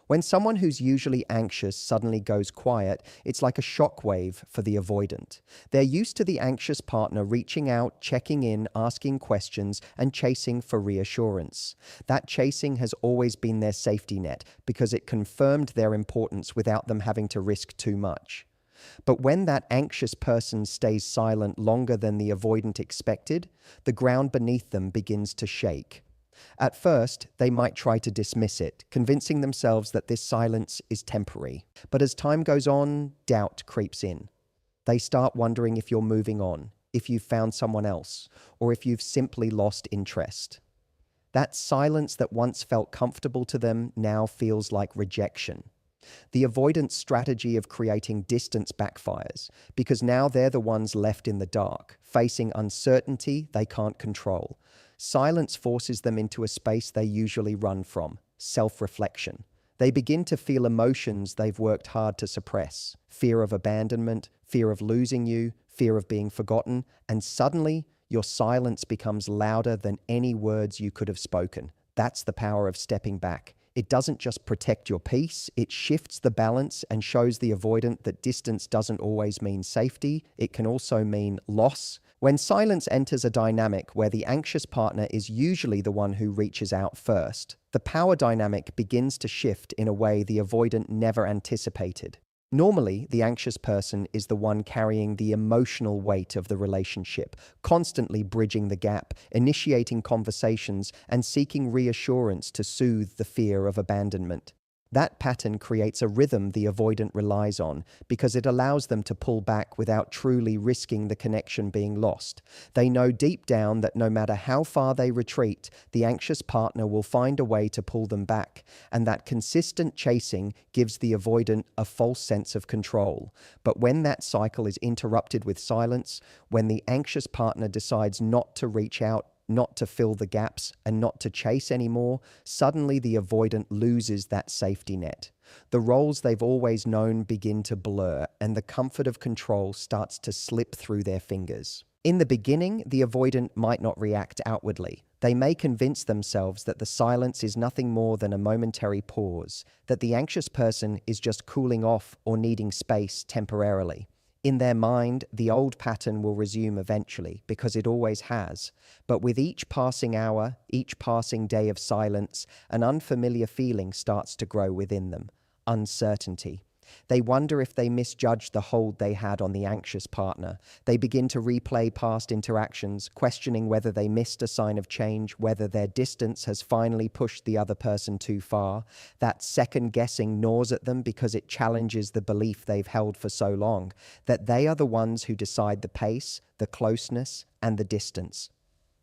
When someone who's usually anxious suddenly goes quiet, it's like a shockwave for the avoidant. They're used to the anxious partner reaching out, checking in, asking questions, and chasing for reassurance. That chasing has always been their safety net because it confirmed their importance without them having to risk too much. But when that anxious person stays silent longer than the avoidant expected, the ground beneath them begins to shake. At first, they might try to dismiss it, convincing themselves that this silence is temporary. But as time goes on, doubt creeps in. They start wondering if you're moving on, if you've found someone else, or if you've simply lost interest. That silence that once felt comfortable to them now feels like rejection. The avoidance strategy of creating distance backfires because now they're the ones left in the dark, facing uncertainty they can't control. Silence forces them into a space they usually run from, self-reflection. They begin to feel emotions they've worked hard to suppress: fear of abandonment, fear of losing you, fear of being forgotten, and suddenly your silence becomes louder than any words you could have spoken. That's the power of stepping back. It doesn't just protect your peace, it shifts the balance and shows the avoidant that distance doesn't always mean safety, it can also mean loss. When silence enters a dynamic where the anxious partner is usually the one who reaches out first, the power dynamic begins to shift in a way the avoidant never anticipated. Normally, the anxious person is the one carrying the emotional weight of the relationship, constantly bridging the gap, initiating conversations, and seeking reassurance to soothe the fear of abandonment. That pattern creates a rhythm the avoidant relies on because it allows them to pull back without truly risking the connection being lost. They know deep down that no matter how far they retreat, the anxious partner will find a way to pull them back, and that consistent chasing gives the avoidant a false sense of control. But when that cycle is interrupted with silence, when the anxious partner decides not to reach out, not to fill the gaps, and not to chase anymore, suddenly the avoidant loses that safety net. The roles they've always known begin to blur, and the comfort of control starts to slip through their fingers. In the beginning, the avoidant might not react outwardly. They may convince themselves that the silence is nothing more than a momentary pause, that the anxious person is just cooling off or needing space temporarily. In their mind, the old pattern will resume eventually, because it always has. But with each passing hour, each passing day of silence, an unfamiliar feeling starts to grow within them: uncertainty. They wonder if they misjudged the hold they had on the anxious partner. They begin to replay past interactions, questioning whether they missed a sign of change, whether their distance has finally pushed the other person too far. That second guessing gnaws at them because it challenges the belief they've held for so long, that they are the ones who decide the pace, the closeness, and the distance.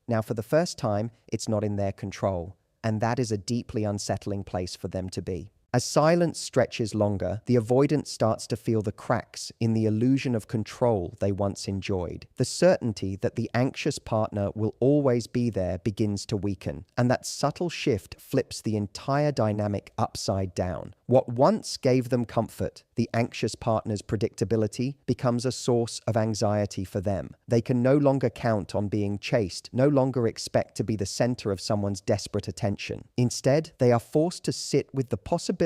Now, for the first time, it's not in their control, and that is a deeply unsettling place for them to be. As silence stretches longer, the avoidant starts to feel the cracks in the illusion of control they once enjoyed. The certainty that the anxious partner will always be there begins to weaken, and that subtle shift flips the entire dynamic upside down. What once gave them comfort, the anxious partner's predictability, becomes a source of anxiety for them. They can no longer count on being chased, no longer expect to be the center of someone's desperate attention. Instead, they are forced to sit with the possibility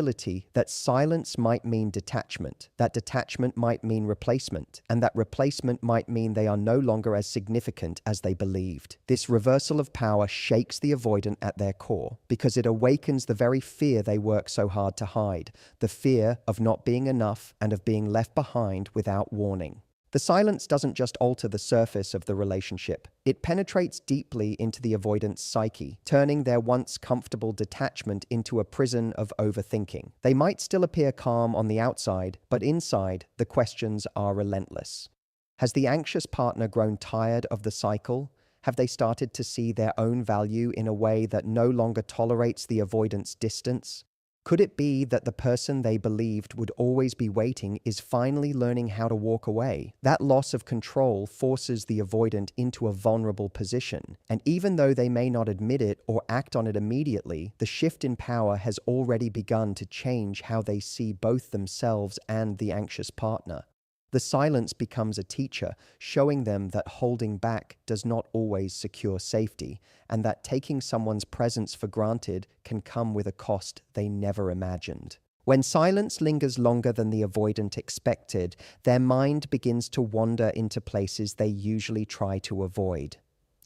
that silence might mean detachment, that detachment might mean replacement, and that replacement might mean they are no longer as significant as they believed. This reversal of power shakes the avoidant at their core because it awakens the very fear they work so hard to hide, the fear of not being enough and of being left behind without warning. The silence doesn't just alter the surface of the relationship. It penetrates deeply into the avoidant's psyche, turning their once comfortable detachment into a prison of overthinking. They might still appear calm on the outside, but inside, the questions are relentless. Has the anxious partner grown tired of the cycle? Have they started to see their own value in a way that no longer tolerates the avoidant's distance? Could it be that the person they believed would always be waiting is finally learning how to walk away? That loss of control forces the avoidant into a vulnerable position, and even though they may not admit it or act on it immediately, the shift in power has already begun to change how they see both themselves and the anxious partner. The silence becomes a teacher, showing them that holding back does not always secure safety, and that taking someone's presence for granted can come with a cost they never imagined. When silence lingers longer than the avoidant expected, their mind begins to wander into places they usually try to avoid.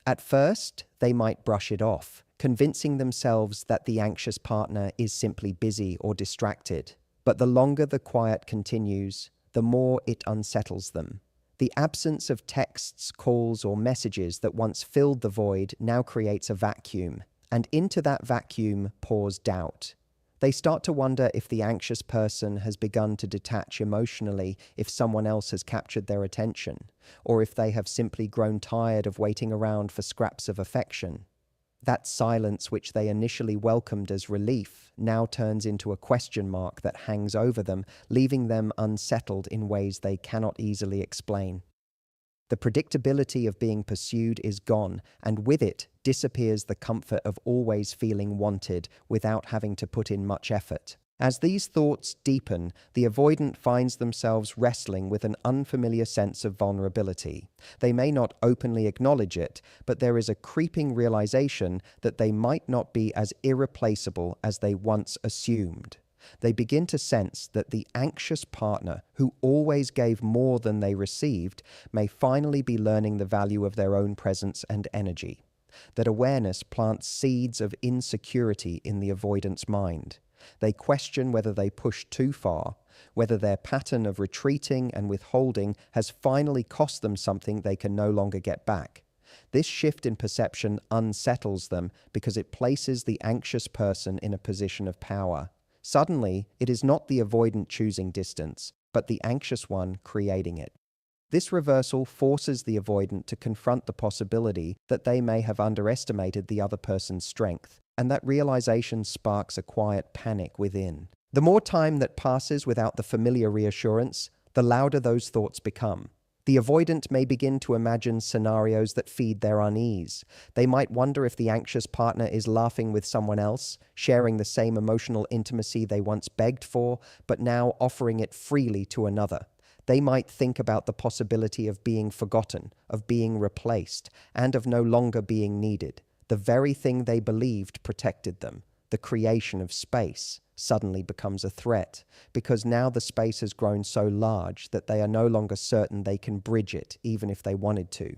At first, they might brush it off, convincing themselves that the anxious partner is simply busy or distracted. But the longer the quiet continues, the more it unsettles them. The absence of texts, calls, or messages that once filled the void now creates a vacuum, and into that vacuum pours doubt. They start to wonder if the anxious person has begun to detach emotionally, if someone else has captured their attention, or if they have simply grown tired of waiting around for scraps of affection. That silence which they initially welcomed as relief now turns into a question mark that hangs over them, leaving them unsettled in ways they cannot easily explain. The predictability of being pursued is gone, and with it disappears the comfort of always feeling wanted without having to put in much effort. As these thoughts deepen, the avoidant finds themselves wrestling with an unfamiliar sense of vulnerability. They may not openly acknowledge it, but there is a creeping realization that they might not be as irreplaceable as they once assumed. They begin to sense that the anxious partner, who always gave more than they received, may finally be learning the value of their own presence and energy. That awareness plants seeds of insecurity in the avoidant's mind. They question whether they push too far, whether their pattern of retreating and withholding has finally cost them something they can no longer get back. This shift in perception unsettles them because it places the anxious person in a position of power. Suddenly, it is not the avoidant choosing distance, but the anxious one creating it. This reversal forces the avoidant to confront the possibility that they may have underestimated the other person's strength, and that realization sparks a quiet panic within. The more time that passes without the familiar reassurance, the louder those thoughts become. The avoidant may begin to imagine scenarios that feed their unease. They might wonder if the anxious partner is laughing with someone else, sharing the same emotional intimacy they once begged for, but now offering it freely to another. They might think about the possibility of being forgotten, of being replaced, and of no longer being needed. The very thing they believed protected them, the creation of space, suddenly becomes a threat, because now the space has grown so large that they are no longer certain they can bridge it, even if they wanted to.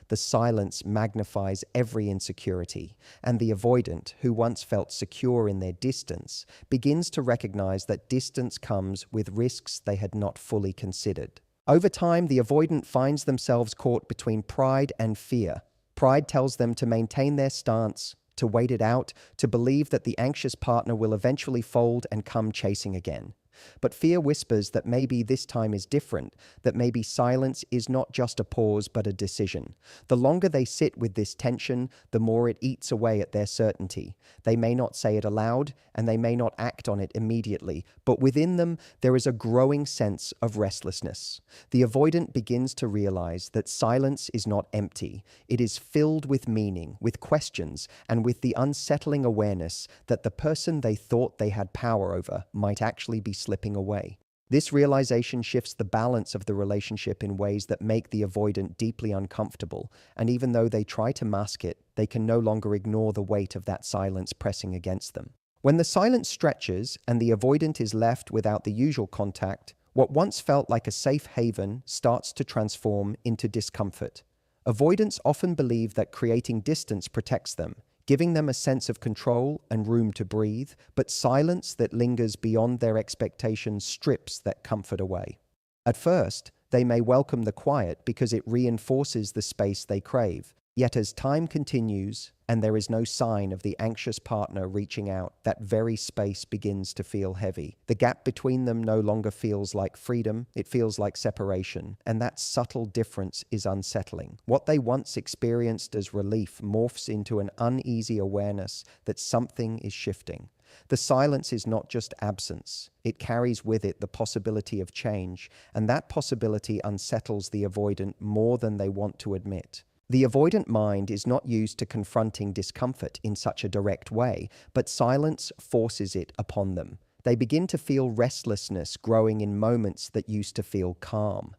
The silence magnifies every insecurity, and the avoidant, who once felt secure in their distance, begins to recognize that distance comes with risks they had not fully considered. Over time, the avoidant finds themselves caught between pride and fear. Pride tells them to maintain their stance, to wait it out, to believe that the anxious partner will eventually fold and come chasing again. But fear whispers that maybe this time is different, that maybe silence is not just a pause but a decision. The longer they sit with this tension, the more it eats away at their certainty. They may not say it aloud, and they may not act on it immediately, but within them there is a growing sense of restlessness. The avoidant begins to realize that silence is not empty. It is filled with meaning, with questions, and with the unsettling awareness that the person they thought they had power over might actually be slipping away. This realization shifts the balance of the relationship in ways that make the avoidant deeply uncomfortable, and even though they try to mask it, they can no longer ignore the weight of that silence pressing against them. When the silence stretches and the avoidant is left without the usual contact, what once felt like a safe haven starts to transform into discomfort. Avoidants often believe that creating distance protects them, giving them a sense of control and room to breathe, but silence that lingers beyond their expectations strips that comfort away. At first, they may welcome the quiet because it reinforces the space they crave. Yet as time continues and there is no sign of the anxious partner reaching out, that very space begins to feel heavy. The gap between them no longer feels like freedom, it feels like separation, and that subtle difference is unsettling. What they once experienced as relief morphs into an uneasy awareness that something is shifting. The silence is not just absence, it carries with it the possibility of change, and that possibility unsettles the avoidant more than they want to admit. The avoidant mind is not used to confronting discomfort in such a direct way, but silence forces it upon them. They begin to feel restlessness growing in moments that used to feel calm.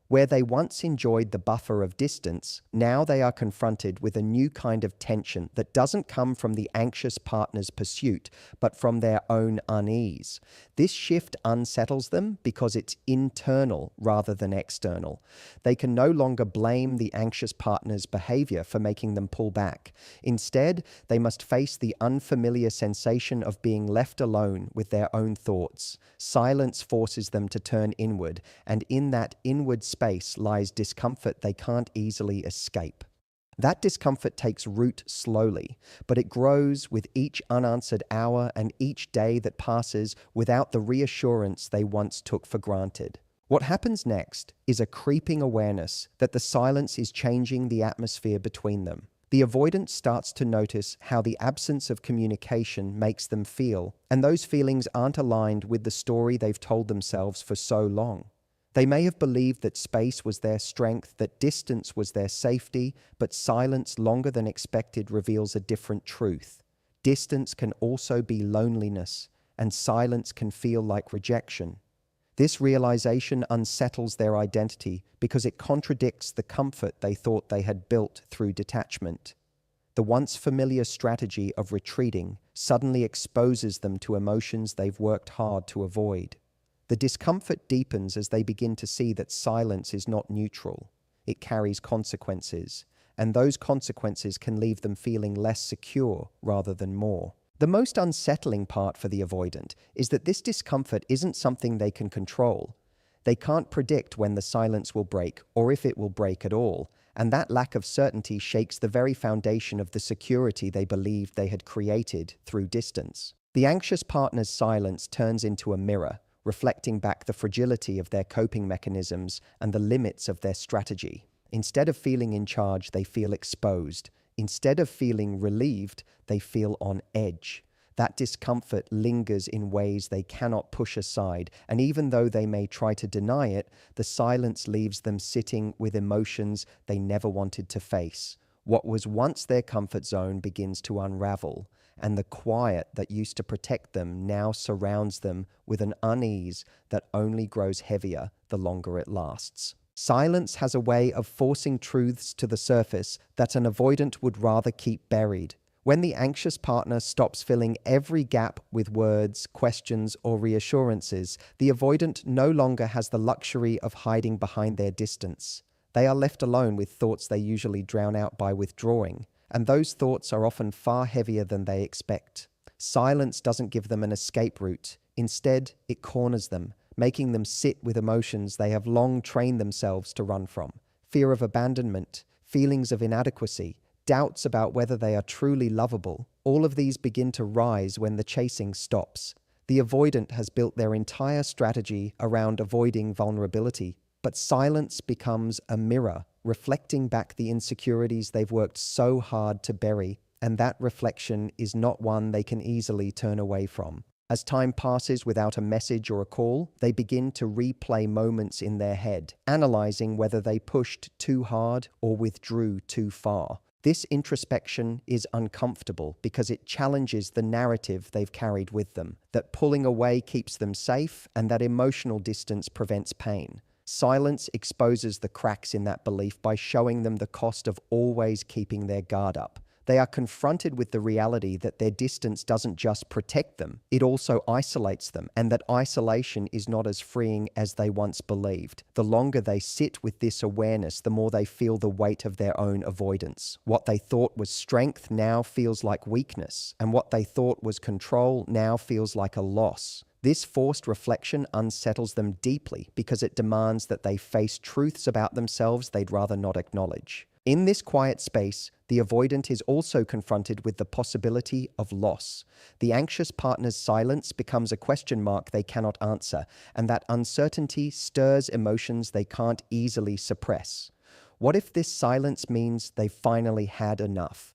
Where they once enjoyed the buffer of distance, now they are confronted with a new kind of tension that doesn't come from the anxious partner's pursuit, but from their own unease. This shift unsettles them because it's internal rather than external. They can no longer blame the anxious partner's behavior for making them pull back. Instead, they must face the unfamiliar sensation of being left alone with their own thoughts. Silence forces them to turn inward, and in that inward space lies discomfort they can't easily escape. That discomfort takes root slowly, but it grows with each unanswered hour and each day that passes without the reassurance they once took for granted. What happens next is a creeping awareness that the silence is changing the atmosphere between them. The avoidant starts to notice how the absence of communication makes them feel, and those feelings aren't aligned with the story they've told themselves for so long. They may have believed that space was their strength, that distance was their safety, but silence longer than expected reveals a different truth. Distance can also be loneliness, and silence can feel like rejection. This realization unsettles their identity because it contradicts the comfort they thought they had built through detachment. The once familiar strategy of retreating suddenly exposes them to emotions they've worked hard to avoid. The discomfort deepens as they begin to see that silence is not neutral. It carries consequences, and those consequences can leave them feeling less secure rather than more. The most unsettling part for the avoidant is that this discomfort isn't something they can control. They can't predict when the silence will break or if it will break at all, and that lack of certainty shakes the very foundation of the security they believed they had created through distance. The anxious partner's silence turns into a mirror, reflecting back the fragility of their coping mechanisms and the limits of their strategy. Instead of feeling in charge, they feel exposed. Instead of feeling relieved, they feel on edge. That discomfort lingers in ways they cannot push aside, and even though they may try to deny it, the silence leaves them sitting with emotions they never wanted to face. What was once their comfort zone begins to unravel, and the quiet that used to protect them now surrounds them with an unease that only grows heavier the longer it lasts. Silence has a way of forcing truths to the surface that an avoidant would rather keep buried. When the anxious partner stops filling every gap with words, questions, or reassurances, the avoidant no longer has the luxury of hiding behind their distance. They are left alone with thoughts they usually drown out by withdrawing, and those thoughts are often far heavier than they expect. Silence doesn't give them an escape route. Instead, it corners them, making them sit with emotions they have long trained themselves to run from. Fear of abandonment, feelings of inadequacy, doubts about whether they are truly lovable. All of these begin to rise when the chasing stops. The avoidant has built their entire strategy around avoiding vulnerability, but silence becomes a mirror, reflecting back the insecurities they've worked so hard to bury, and that reflection is not one they can easily turn away from. As time passes without a message or a call, they begin to replay moments in their head, analyzing whether they pushed too hard or withdrew too far. This introspection is uncomfortable because it challenges the narrative they've carried with them, that pulling away keeps them safe and that emotional distance prevents pain. Silence exposes the cracks in that belief by showing them the cost of always keeping their guard up. They are confronted with the reality that their distance doesn't just protect them, it also isolates them, and that isolation is not as freeing as they once believed. The longer they sit with this awareness, the more they feel the weight of their own avoidance. What they thought was strength now feels like weakness, and what they thought was control now feels like a loss. This forced reflection unsettles them deeply because it demands that they face truths about themselves they'd rather not acknowledge. In this quiet space, the avoidant is also confronted with the possibility of loss. The anxious partner's silence becomes a question mark they cannot answer, and that uncertainty stirs emotions they can't easily suppress. What if this silence means they've finally had enough?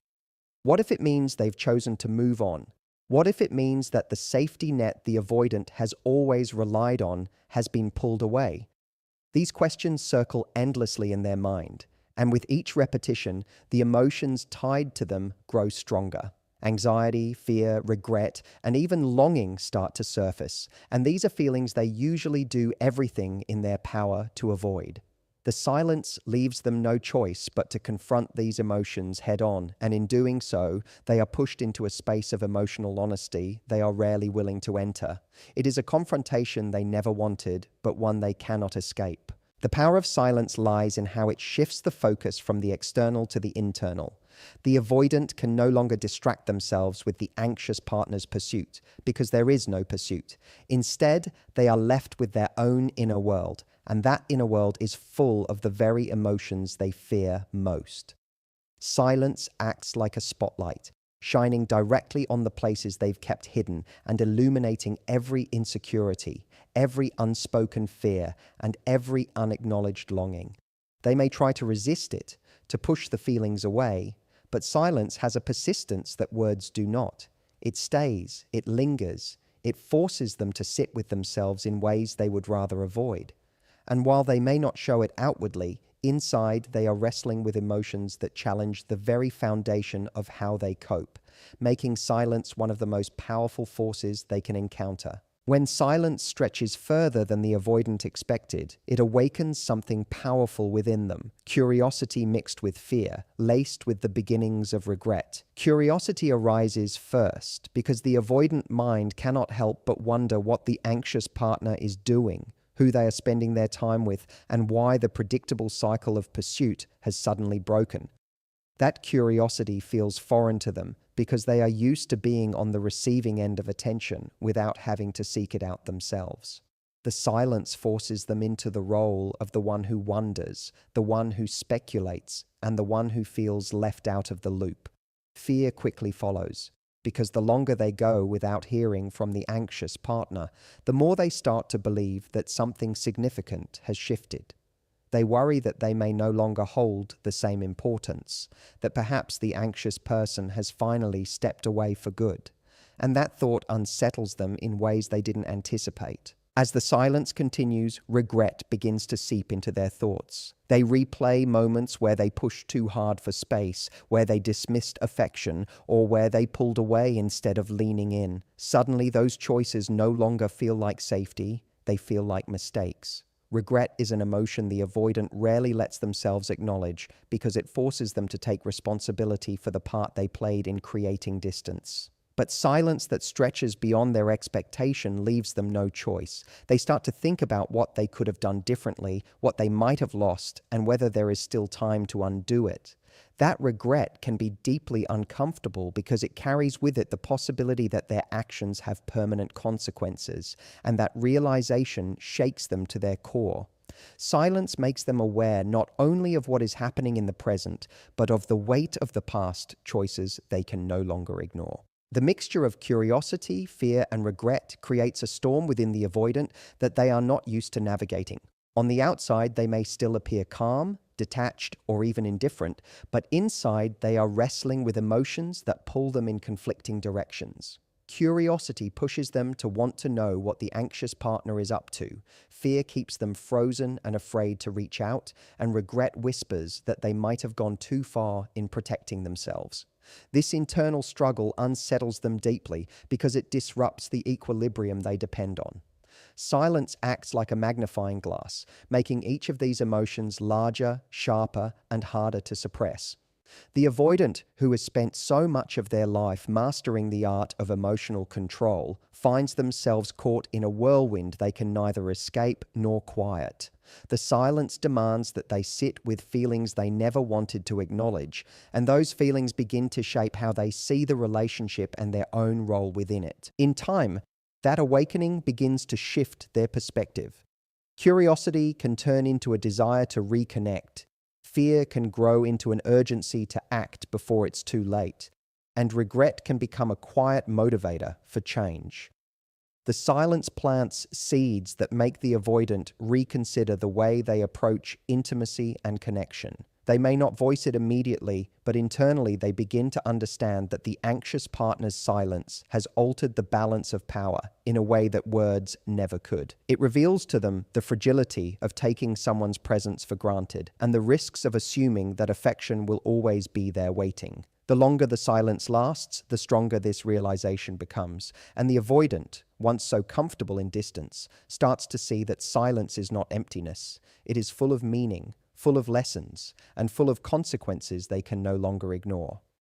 What if it means they've chosen to move on? What if it means that the safety net the avoidant has always relied on has been pulled away? These questions circle endlessly in their mind, and with each repetition, the emotions tied to them grow stronger. Anxiety, fear, regret, and even longing start to surface, and these are feelings they usually do everything in their power to avoid. The silence leaves them no choice but to confront these emotions head on, and in doing so, they are pushed into a space of emotional honesty they are rarely willing to enter. It is a confrontation they never wanted, but one they cannot escape. The power of silence lies in how it shifts the focus from the external to the internal. The avoidant can no longer distract themselves with the anxious partner's pursuit, because there is no pursuit. Instead, they are left with their own inner world, and that inner world is full of the very emotions they fear most. Silence acts like a spotlight, shining directly on the places they've kept hidden and illuminating every insecurity, every unspoken fear, and every unacknowledged longing. They may try to resist it, to push the feelings away, but silence has a persistence that words do not. It stays, it lingers, it forces them to sit with themselves in ways they would rather avoid. And while they may not show it outwardly, inside they are wrestling with emotions that challenge the very foundation of how they cope, making silence one of the most powerful forces they can encounter. When silence stretches further than the avoidant expected, it awakens something powerful within them, curiosity mixed with fear, laced with the beginnings of regret. Curiosity arises first because the avoidant mind cannot help but wonder what the anxious partner is doing, who they are spending their time with, and why the predictable cycle of pursuit has suddenly broken. That curiosity feels foreign to them because they are used to being on the receiving end of attention without having to seek it out themselves. The silence forces them into the role of the one who wonders, the one who speculates, and the one who feels left out of the loop. Fear quickly follows, because the longer they go without hearing from the anxious partner, the more they start to believe that something significant has shifted. They worry that they may no longer hold the same importance, that perhaps the anxious person has finally stepped away for good, and that thought unsettles them in ways they didn't anticipate. As the silence continues, regret begins to seep into their thoughts. They replay moments where they pushed too hard for space, where they dismissed affection, or where they pulled away instead of leaning in. Suddenly, those choices no longer feel like safety, they feel like mistakes. Regret is an emotion the avoidant rarely lets themselves acknowledge because it forces them to take responsibility for the part they played in creating distance. But silence that stretches beyond their expectation leaves them no choice. They start to think about what they could have done differently, what they might have lost, and whether there is still time to undo it. That regret can be deeply uncomfortable because it carries with it the possibility that their actions have permanent consequences, and that realization shakes them to their core. Silence makes them aware not only of what is happening in the present, but of the weight of the past choices they can no longer ignore. The mixture of curiosity, fear, and regret creates a storm within the avoidant that they are not used to navigating. On the outside, they may still appear calm, detached, or even indifferent, but inside they are wrestling with emotions that pull them in conflicting directions. Curiosity pushes them to want to know what the anxious partner is up to. Fear keeps them frozen and afraid to reach out, and regret whispers that they might have gone too far in protecting themselves. This internal struggle unsettles them deeply because it disrupts the equilibrium they depend on. Silence acts like a magnifying glass, making each of these emotions larger, sharper, and harder to suppress. The avoidant, who has spent so much of their life mastering the art of emotional control, finds themselves caught in a whirlwind they can neither escape nor quiet. The silence demands that they sit with feelings they never wanted to acknowledge, and those feelings begin to shape how they see the relationship and their own role within it. In time, that awakening begins to shift their perspective. Curiosity can turn into a desire to reconnect. Fear can grow into an urgency to act before it's too late. And regret can become a quiet motivator for change. The silence plants seeds that make the avoidant reconsider the way they approach intimacy and connection. They may not voice it immediately, but internally they begin to understand that the anxious partner's silence has altered the balance of power in a way that words never could. It reveals to them the fragility of taking someone's presence for granted and the risks of assuming that affection will always be there waiting. The longer the silence lasts, the stronger this realization becomes, and the avoidant, once so comfortable in distance, starts to see that silence is not emptiness. It is full of meaning, full of lessons, and full of consequences they can no longer ignore.